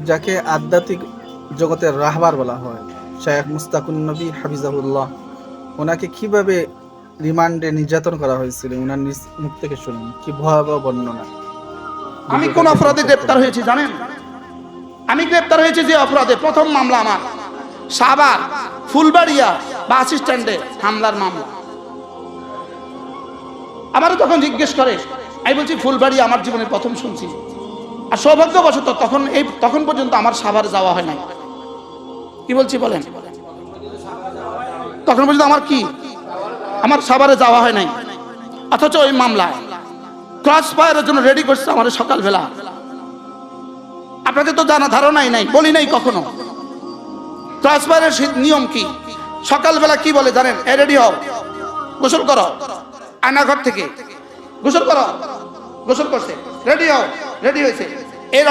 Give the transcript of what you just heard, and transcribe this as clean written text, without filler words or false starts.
যাকে আধ্যাত্মিক জগতের রাহবার বলা হয়, শায়েখ মুস্তাকুন নবী হাফিজাহুল্লাহ, ওনাকে কিভাবে রিমান্ডে নির্যাতন করা হয়েছিল ওনার নিজ মুখ থেকে শুনুন, কি ভয়াবহ বর্ণনা। আমি ভিডিওটা কোন দেখুন অপরাধে শেষ গ্রেপ্তার পর্যন্ত। হয়েছি জানেন? আমি গ্রেপ্তার হয়েছি যে অপরাধে, প্রথম মামলা আমার সাভার ফুলবাড়িয়া বাস স্ট্যান্ডে হামলার মামলা। আমারও তখন জিজ্ঞেস করে, আমি বলছি ফুলবাড়িয়া আমার জীবনের প্রথম শুনছি। আর সৌভাগ্যবশত তখন পর্যন্ত আমার সাভার যাওয়া হয় নাই। কি বলছি বলেন? তখন পর্যন্ত আমার সাভারে যাওয়া হয় নাই। অথচ ওই মামলায় ক্রস ফায়ারের জন্য রেডি করছে আমার সকালবেলা। আপনাদের তো জানা ধারণাই নাই, বলি নাই কখনো। ক্রস ফায়ারের নিয়ম কি? সকালবেলা কি বলে জানেন? এ রেডি হও, গোসল করো, আয়নাঘর থেকে গোসল করো। গোসল করছে, রেডি হও, রেডি হয়েছে। এর